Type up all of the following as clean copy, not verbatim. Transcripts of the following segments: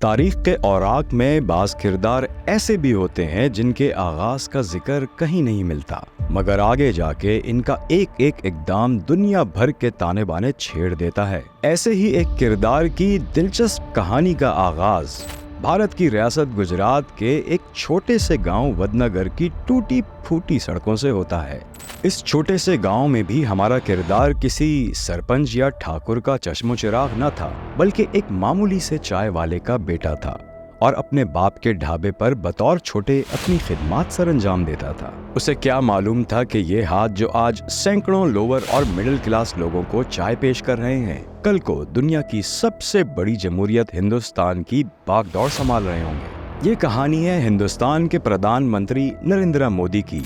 तारीख के औराक में बाज़ किरदार ऐसे भी होते हैं जिनके आगाज का जिक्र कहीं नहीं मिलता, मगर आगे जाके इनका एक एक इक़दाम दुनिया भर के ताने बाने छेड़ देता है। ऐसे ही एक किरदार की दिलचस्प कहानी का आगाज भारत की रियासत गुजरात के एक छोटे से गांव वडनगर की टूटी फूटी सड़कों से होता है। इस छोटे से गांव में भी हमारा किरदार किसी सरपंच या ठाकुर का चश्मो चिराग न था, बल्कि एक मामूली से चाय वाले का बेटा था और अपने बाप के ढाबे पर बतौर छोटे अपनी खिदमत सरंजाम देता था। उसे क्या मालूम था कि ये हाथ जो आज सैकड़ों लोअर और मिडिल क्लास लोगों को चाय पेश कर रहे हैं, कल को दुनिया की सबसे बड़ी जमहूरियत हिंदुस्तान की बागडोर संभाल रहे होंगे। ये कहानी है हिंदुस्तान के प्रधानमंत्री नरेंद्र मोदी की।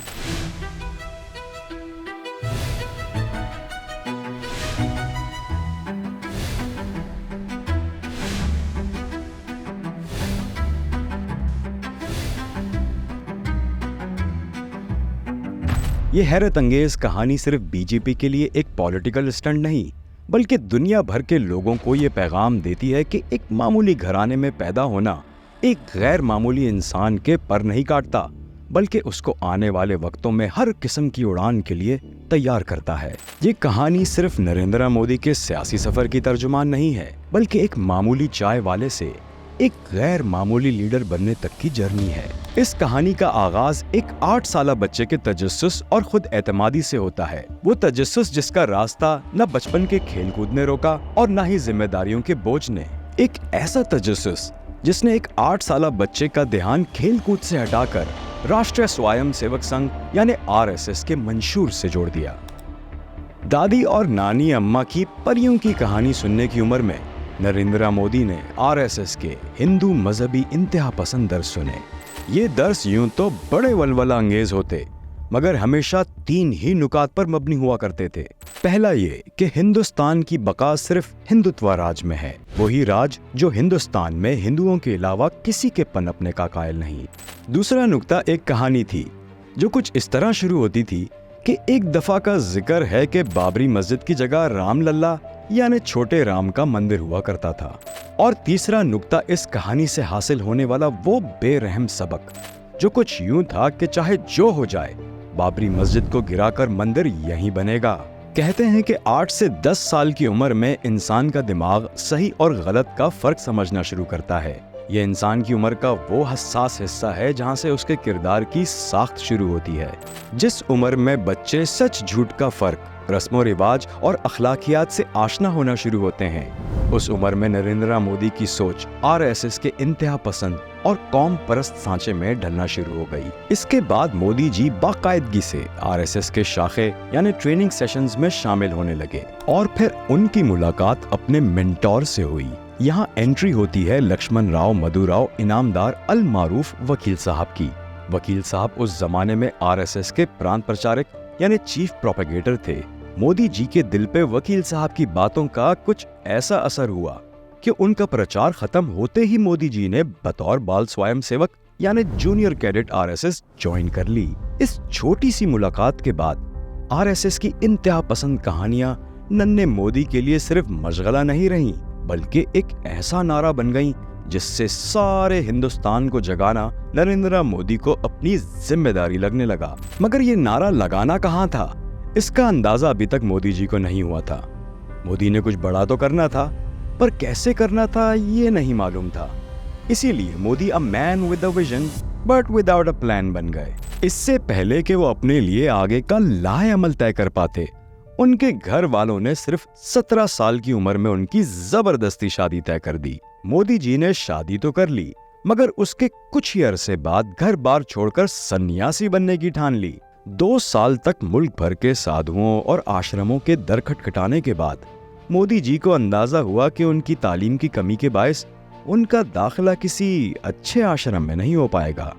ये हैरत अंगेज कहानी सिर्फ बीजेपी के लिए एक पॉलिटिकल स्टंट नहीं, बल्कि दुनिया भर के लोगों को ये पैगाम देती है कि एक मामूली घराने में पैदा होना एक गैर मामूली इंसान के पर नहीं काटता, बल्कि उसको आने वाले वक्तों में हर किस्म की उड़ान के लिए तैयार करता है। ये कहानी सिर्फ नरेंद्र मोदी के सियासी सफर की तर्जुमान नहीं है, बल्कि एक मामूली चाय वाले से एक गैर मामूली लीडर बनने तक की जर्नी है। इस कहानी का आगाज एक 8 साला बच्चे के तजस्सुस और खुद एतमादी से होता है। वो तजस्सुस जिसका रास्ता न बचपन के खेल कूद ने रोका और न ही जिम्मेदारियों के बोझ ने। एक ऐसा तजस्सुस जिसने एक 8 साला बच्चे का ध्यान खेल कूद से हटाकर राष्ट्रीय स्वयं सेवक संघ यानी RSS के मंशूर से जोड़ दिया। दादी और नानी अम्मा की परियों की कहानी सुनने की उम्र में नरेंद्र मोदी ने RSS के हिंदू मजहबी इंतहा पसंद दर्स सुने। ये दर्स यूं तो बड़े वलवला अंगेज होते, मगर हमेशा 3 ही नुकात पर मबनी हुआ करते थे। पहला ये कि हिंदुस्तान की बका सिर्फ हिंदुत्व राज में है, वही राज जो हिंदुस्तान में हिंदुओं के अलावा किसी के पनपने का कायल नहीं। दूसरा नुक्ता एक कहानी थी जो कुछ इस तरह शुरू होती थी कि एक दफा का जिक्र है कि बाबरी मस्जिद की जगह राम लल्ला यानी छोटे राम का मंदिर हुआ करता था। और तीसरा नुक्ता इस कहानी से हासिल होने वाला वो बेरहम सबक जो कुछ यूं था कि चाहे जो हो जाए बाबरी मस्जिद को गिराकर मंदिर यहीं बनेगा। कहते हैं कि 8 से 10 साल की उम्र में इंसान का दिमाग सही और गलत का फर्क समझना शुरू करता है। यह इंसान की उम्र का वो हसास हिस्सा है जहां से उसके किरदार की साख्त शुरू होती है। जिस उम्र में बच्चे सच झूठ का फर्क, रस्मों रिवाज और अखलाकियात से आशना होना शुरू होते हैं, उस उम्र में नरेंद्र मोदी की सोच RSS के इंतहा पसंद और कौम परस्त सांचे में ढलना शुरू हो गई। इसके बाद मोदी जी बाकायदगी से RSS के शाखे यानी ट्रेनिंग सेशंस में शामिल होने लगे और फिर उनकी मुलाकात अपने मेंटोर से हुई। यहाँ एंट्री होती है लक्ष्मण राव मधुराव इनामदार अल मारूफ वकील साहब की। वकील साहब उस जमाने में RSS के प्रांत प्रचारक यानी चीफ प्रोपेगेटर थे। मोदी जी के दिल पे वकील साहब की बातों का कुछ ऐसा असर हुआ कि उनका प्रचार खत्म होते ही मोदी जी ने बतौर बाल स्वयं सेवक यानी जूनियर कैडेट RSS ज्वाइन कर ली। इस छोटी सी मुलाकात के बाद RSS की इंतहा पसंद कहानियां नन्हे मोदी के लिए सिर्फ मशगला नहीं रही, बल्कि एक ऐसा नारा बन गई जिससे सारे हिंदुस्तान को जगाना नरेंद्र मोदी को अपनी जिम्मेदारी लगने लगा। मगर ये नारा लगाना कहाँ था, इसका अंदाजा अभी तक मोदी जी को नहीं हुआ था। मोदी ने कुछ बड़ा तो करना था, पर कैसे करना था ये नहीं मालूम था। इसीलिए Modi a man with a vision but without a plan बन गए। इससे पहले कि वो अपने लिए आगे का लाहे अमल तय कर पाते, उनके घर वालों ने सिर्फ 17 साल की उम्र में उनकी जबरदस्ती शादी तय कर दी। मोदी जी ने शादी तो कर ली, मगर उसके कुछ ही अरसे बाद घर बार छोड़कर सन्यासी बनने की ठान ली। 2 साल तक मुल्क भर के साधुओं और आश्रमों के दर खटखटाने के बाद मोदी जी को अंदाजा हुआ कि उनकी तालीम की कमी के बायस उनका दाखिला किसी अच्छे आश्रम में नहीं हो पाएगा।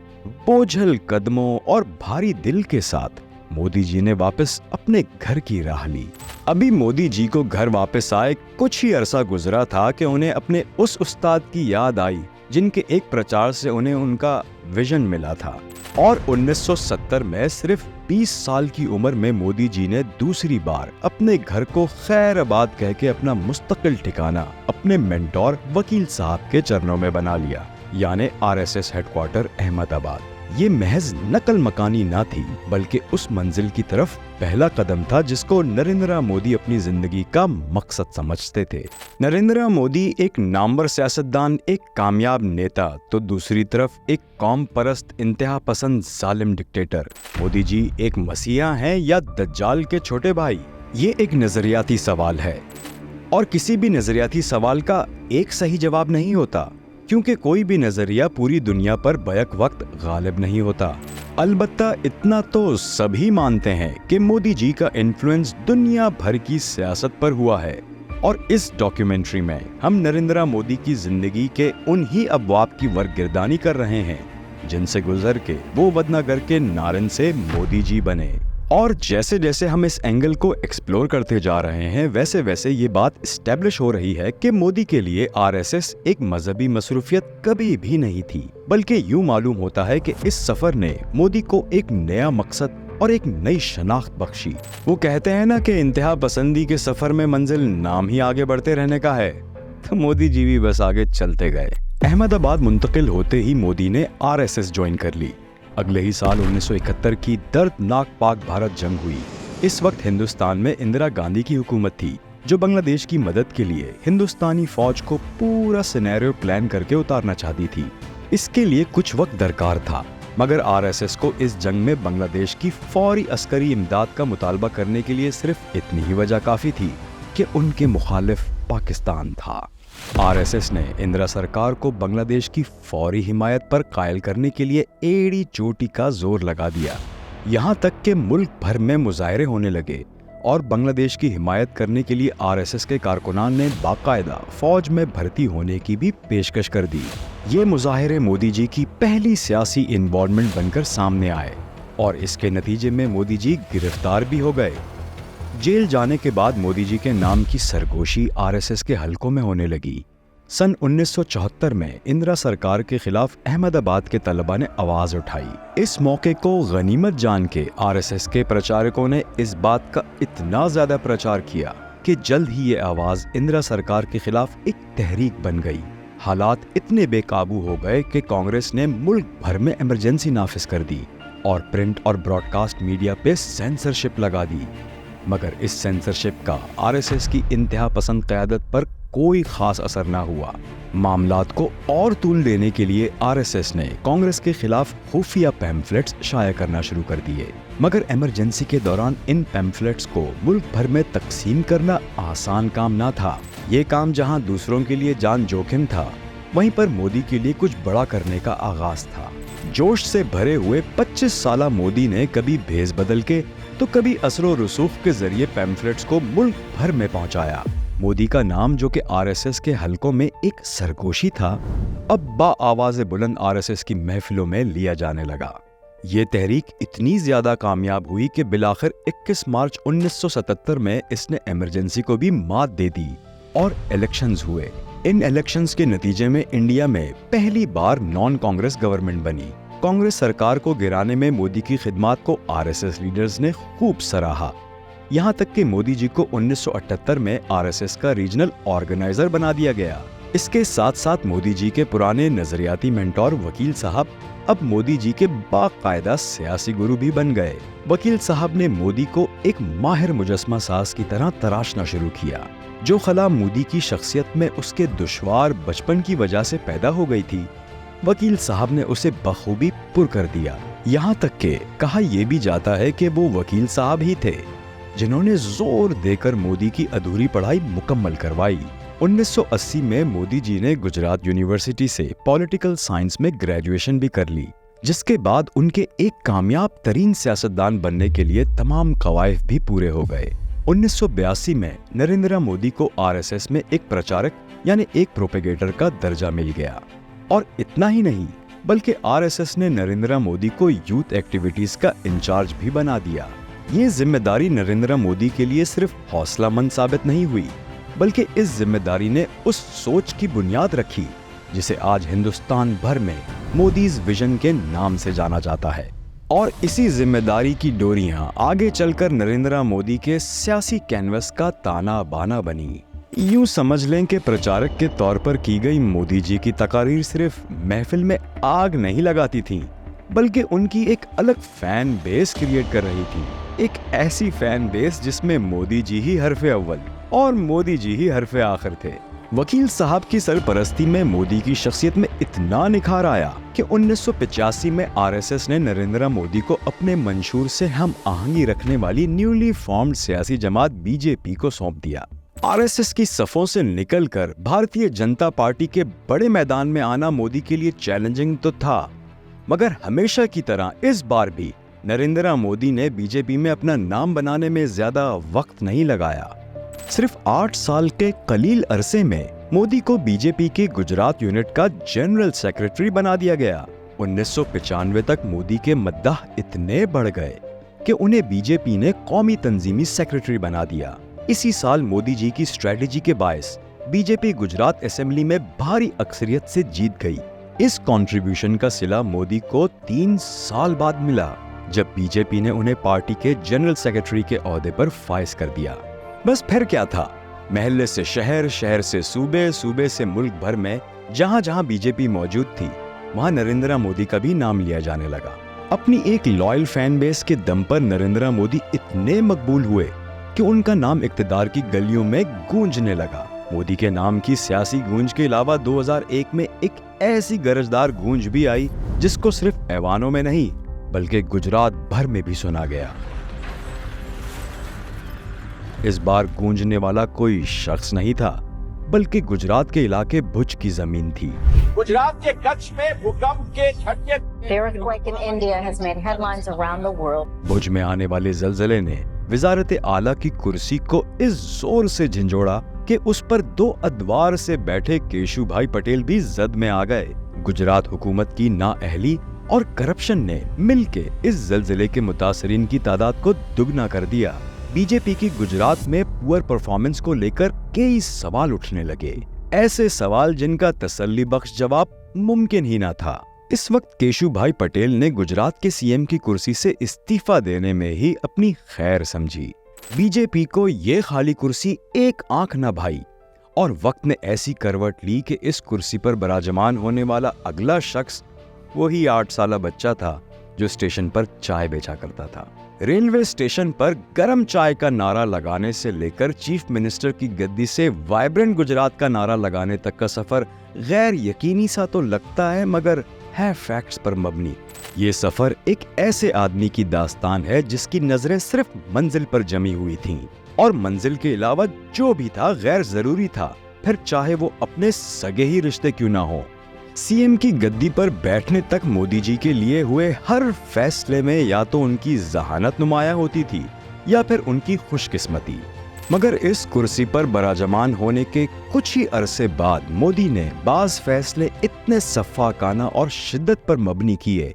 बोझल कदमों और भारी दिल के साथ मोदी जी ने वापस अपने घर की राह ली। अभी मोदी जी को घर वापस आए कुछ ही अरसा गुजरा था कि उन्हें अपने उस उस्ताद की याद आई जिनके एक प्रचार से उन्हें उनका विजन मिला था और 1970 में सिर्फ 20 साल की उम्र में मोदी जी ने दूसरी बार अपने घर को खैराबाद कह के अपना मुस्तकिल ठिकाना अपने मेंटोर वकील साहब के चरणों में बना लिया, यानी आरएसएस हेडक्वार्टर अहमदाबाद। ये महज नकल मकानी ना थी, बल्कि उस मंजिल की तरफ पहला कदम था जिसको नरेंद्र मोदी अपनी जिंदगी का मकसद समझते थे। नरेंद्र मोदी एक नामवर सियासतदान, एक कामयाब नेता, तो दूसरी तरफ एक कौम परस्त इंतहा पसंद जालिम डिक्टेटर। मोदी जी एक मसीहा हैं या दज्जाल के छोटे भाई? ये एक नजरियाती सवाल है, और किसी भी नजरियाती सवाल का एक सही जवाब नहीं होता, क्योंकि कोई भी नजरिया पूरी दुनिया पर बैक वक्त गालिब नहीं होता। अलबत्ता इतना तो सभी मानते हैं कि मोदी जी का इन्फ्लुएंस दुनिया भर की सियासत पर हुआ है, और इस डॉक्यूमेंट्री में हम नरेंद्र मोदी की जिंदगी के उन्हीं अबवाब की वर्गगिरदानी कर रहे हैं जिनसे गुजर के वो वदनगर के नारन से मोदी जी बने। और जैसे जैसे हम इस एंगल को एक्सप्लोर करते जा रहे हैं, वैसे वैसे ये बात एस्टेब्लिश हो रही है कि मोदी के लिए आरएसएस एक मजहबी मसरूफियत कभी भी नहीं थी, बल्कि यूं मालूम होता है कि इस सफर ने मोदी को एक नया मकसद और एक नई शनाख्त बख्शी। वो कहते हैं ना कि इंतहा पसंदी के सफर में मंजिल नाम ही आगे बढ़ते रहने का है, तो मोदी जी भी बस आगे चलते गए। अहमदाबाद मुंतकिल होते ही मोदी ने आरएसएस ज्वाइन कर ली। अगले ही साल 1971 की दर्दनाक पाक भारत जंग हुई। इस वक्त हिंदुस्तान में इंदिरा गांधी की हुकूमत थी, जो बांग्लादेश की मदद के लिए हिंदुस्तानी फौज को पूरा सिनेरियो प्लान करके उतारना चाहती थी। इसके लिए कुछ वक्त दरकार था, मगर आरएसएस को इस जंग में बांग्लादेश की फौरी अस्करी इमदाद का मुतालबा करने के लिए सिर्फ इतनी ही वजह काफी थी कि उनके मुखालिफ पाकिस्तान था। आरएसएस ने इंदिरा सरकार को बांग्लादेश की फौरी हिमायत पर कायल करने के लिए एड़ी चोटी का जोर लगा दिया। यहाँ तक कि मुल्क भर में मुजाहरे होने लगे, और बांग्लादेश की हिमायत करने के लिए आरएसएस के कारकुनान ने बाकायदा फौज में भर्ती होने की भी पेशकश कर दी। ये मुजाहरे मोदी जी की पहली सियासी इन्वॉल्वमेंट बनकर सामने आए, और इसके नतीजे में मोदी जी गिरफ्तार भी हो गए। जेल जाने के बाद मोदी जी के नाम की सरगोशी आरएसएस के हलकों में होने लगी। सन 1974 में इंदिरा सरकार के खिलाफ अहमदाबाद के तलबा ने आवाज उठाई। इस मौके को गनीमत जान के आरएसएस के प्रचारकों ने इस बात का इतना ज्यादा प्रचार किया कि जल्द ही ये आवाज इंदिरा सरकार के खिलाफ एक तहरीक बन गई। हालात इतने बेकाबू हो गए कि कांग्रेस ने मुल्क भर में इमरजेंसी नाफिज कर दी और प्रिंट और ब्रॉडकास्ट मीडिया पे सेंसरशिप लगा दी। मगर इस सेंसरशिप का आरएसएस की इंतहा पसंद क़यादत पर कोई खास असर न हुआ। मामलात को और तूल देने के लिए आरएसएस ने कांग्रेस के खिलाफ खुफिया पैम्फलेट्स शाया करना शुरू कर दिए। मगर इमरजेंसी के दौरान इन पैम्फलेट्स को मुल्क भर में तकसीम करना आसान काम ना था। ये काम जहां दूसरों के लिए जान जोखिम था, वहीं पर मोदी के लिए कुछ बड़ा करने का आगाज था। जोश से भरे हुए 25 साला मोदी ने कभी भेस बदल के तो कभी असरो रसूख के जरिए पैम्फलेट्स को मुल्क भर में पहुंचाया। मोदी का नाम, जो कि आरएसएस के हलकों में एक सरगोशी था, अब बाआवाज़े बुलंद आरएसएस की महफिलों में लिया जाने लगा। ये तहरीक इतनी ज्यादा कामयाब हुई कि बिलाखिर 21 मार्च 1977 में इसने इमरजेंसी को भी मात दे दी और इलेक्शंस हुए। इन इलेक्शंस के नतीजे में इंडिया में पहली बार नॉन कांग्रेस गवर्नमेंट बनी। कांग्रेस सरकार को गिराने में मोदी की खिदमत को आरएसएस लीडर्स ने खूब सराहा। यहाँ तक कि मोदी जी को 1978 में आरएसएस का रीजनल ऑर्गेनाइजर बना दिया गया। इसके साथ साथ मोदी जी के पुराने नजरियाती मेंटोर वकील साहब अब मोदी जी के बाकायदा सियासी गुरु भी बन गए। वकील साहब ने मोदी को एक माहिर मुजस्मा साज की तरह तराशना शुरू किया। जो खला मोदी की शख्सियत में उसके दुश्वार बचपन की वजह से पैदा हो गई थी, वकील साहब ने उसे बखूबी पुर कर दिया। यहाँ तक के कहा यह भी जाता है कि वो वकील साहब ही थे जिन्होंने जोर देकर मोदी की अधूरी पढ़ाई मुकम्मल करवाई। 1980 में मोदी जी ने गुजरात यूनिवर्सिटी से पॉलिटिकल साइंस में ग्रेजुएशन भी कर ली, जिसके बाद उनके एक कामयाब तरीन सियासतदान बनने के लिए तमाम कवायद भी पूरे हो गए। 1982 में नरेंद्र मोदी को आरएसएस में एक प्रचारक यानी एक प्रोपेगेटर का दर्जा मिल गया। और इतना ही नहीं, बल्कि आरएसएस ने नरेंद्र मोदी को यूथ एक्टिविटीज का इंचार्ज भी बना दिया। ये जिम्मेदारी नरेंद्र मोदी के लिए सिर्फ हौसलामंद साबित नहीं हुई, बल्कि इस जिम्मेदारी ने उस सोच की बुनियाद रखी जिसे आज हिंदुस्तान भर में मोदीज विजन के नाम से जाना जाता है। और इसी जिम्मेदारी की डोरियां आगे चलकर नरेंद्र मोदी के सियासी कैनवस का ताना बाना बनी। यूं समझ लें कि प्रचारक के तौर पर की गई मोदी जी की तकारीर सिर्फ महफिल में आग नहीं लगाती थी, बल्कि उनकी एक अलग फैन बेस क्रिएट कर रही थी। एक ऐसी फैन बेस जिसमें मोदी जी ही हरफे अव्वल और मोदी जी ही हरफे आखिर थे। वकील साहब की सरपरस्ती में मोदी की शख्सियत में इतना निखार आया कि 1985 में आरएसएस ने नरेंद्र मोदी को अपने मंशूर से हम आहंगी रखने वाली न्यूली फॉर्म्ड सियासी जमात बीजेपी को सौंप दिया। आरएसएस की सफों से निकलकर भारतीय जनता पार्टी के बड़े मैदान में आना मोदी के लिए चैलेंजिंग तो था, मगर हमेशा की तरह इस बार भी नरेंद्र मोदी ने बीजेपी में अपना नाम बनाने में ज्यादा वक्त नहीं लगाया। सिर्फ 8 साल के कलील अरसे में मोदी को बीजेपी के गुजरात यूनिट का जनरल सेक्रेटरी बना दिया गया। 1995 तक मोदी के मद्दाह इतने बढ़ गए कि उन्हें बीजेपी ने कौमी तंजीमी सेक्रेटरी बना दिया। इसी साल मोदी जी की स्ट्रेटेजी के बायस बीजेपी गुजरात असेंबली में भारी अक्सरियत से जीत गई। इस कंट्रीब्यूशन का सिला मोदी को 3 साल बाद मिला, जब बीजेपी ने उन्हें पार्टी के जनरल सेक्रेटरी के ओहदे पर फाइज कर दिया। बस फिर क्या था, महल्ले से शहर, शहर से सूबे, सूबे से मुल्क भर में जहां जहां बीजेपी मौजूद थी, वहां नरेंद्र मोदी का भी नाम लिया जाने लगा। अपनी एक लॉयल फैन बेस के दम पर नरेंद्र मोदी इतने मकबूल हुए कि उनका नाम इक्तिदार की गलियों में गूंजने लगा। मोदी के नाम की सियासी गूंज के अलावा 2001 में एक ऐसी गरजदार गूंज भी आई जिसको सिर्फ ऐवानों में नहीं बल्कि गुजरात भर में भी सुना गया। इस बार गूंजने वाला कोई शख्स नहीं था, बल्कि गुजरात के इलाके भुज की जमीन थी। गुजरात के कच्छ में भूकंप के झटके। भुज में आने वाले जलजले ने वजारत आला की कुर्सी को इस जोर से झंझोड़ा कि उस पर 2 अदवार से बैठे केशुभाई पटेल भी जद में आ गए। गुजरात हुकूमत की नाअहली और करप्शन ने मिलके इस जलजले के मुतासरीन की तादाद को दुगना कर दिया। बीजेपी की गुजरात में पुअर परफॉर्मेंस को लेकर कई सवाल उठने लगे, ऐसे सवाल जिनका तसल्ली बख्श जवाब मुमकिन ही ना था। इस वक्त केशुभाई पटेल ने गुजरात के सीएम की कुर्सी से इस्तीफा देने में ही अपनी खैर समझी। बीजेपी को ये खाली कुर्सी एक आंख न भाई और वक्त ने ऐसी करवट ली कि इस कुर्सी पर बराजमान होने वाला अगला शख्स वही 8 साला बच्चा था जो स्टेशन पर चाय बेचा करता था। रेलवे स्टेशन पर गरम चाय का नारा लगाने से लेकर चीफ मिनिस्टर की गद्दी से वाइब्रेंट गुजरात का नारा लगाने तक का सफर गैर यकीनी सा तो लगता है, मगर है फैक्ट्स पर मबनी। ये सफर एक ऐसे आदमी की दास्तान है जिसकी नजरें सिर्फ मंजिल पर जमी हुई थीं और मंजिल के अलावा जो भी था गैर जरूरी था, फिर चाहे वो अपने सगे ही रिश्ते क्यों ना हो। सीएम की गद्दी पर बैठने तक मोदी जी के लिए हुए हर फैसले में या तो उनकी जहानत नुमाया होती थी या फिर उनकी खुशकिस्मती। मगर इस कुर्सी पर बराजमान होने के कुछ ही अरसे बाद मोदी ने बाज फैसले इतने सफ़ाकाना और शिद्दत पर मबनी किए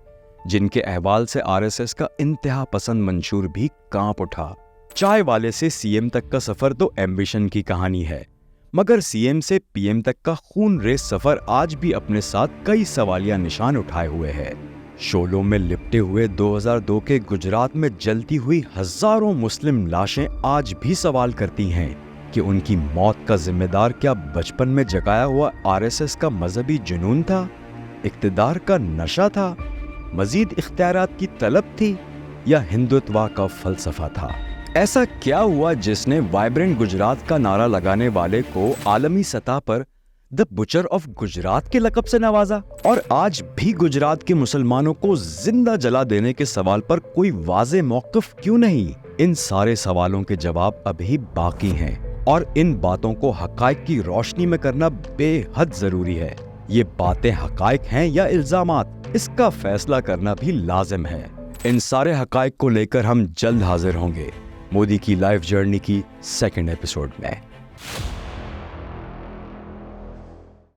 जिनके अहवाल से आरएसएस का इंतहा पसंद मंशूर भी कांप उठा। चाय वाले से सीएम तक का सफर तो एम्बिशन की कहानी है, मगर सीएम से पीएम तक का खून रेस सफर आज भी अपने साथ कई सवालिया निशान उठाए हुए है। शोलों में लिपटे हुए 2002 के गुजरात में जलती हुई हजारों मुस्लिम लाशें आज भी सवाल करती हैं कि उनकी मौत का जिम्मेदार क्या बचपन में जगाया हुआ आरएसएस का मजहबी जुनून था, इक्तिदार का नशा था, मजीद इख्तियारात की तलब थी या हिंदुत्व का फलसफा था। ऐसा क्या हुआ जिसने वाइब्रेंट गुजरात का नारा लगाने वाले को आलमी सतह पर द बुचर ऑफ गुजरात के लक़ब से नवाजा और आज भी गुजरात के मुसलमानों को जिंदा जला देने के सवाल पर कोई वाज़े मौक़िफ़ क्यों नहीं? इन सारे सवालों के जवाब अभी बाकी हैं और इन बातों को हक़ाइक़ की रोशनी में करना बेहद जरूरी है। ये बातें हक़ाइक़ हैं या इल्जामात, इसका फैसला करना भी लाजिम है। इन सारे हक़ाइक़ को लेकर हम जल्द हाजिर होंगे मोदी की लाइफ जर्नी की 2nd एपिसोड में।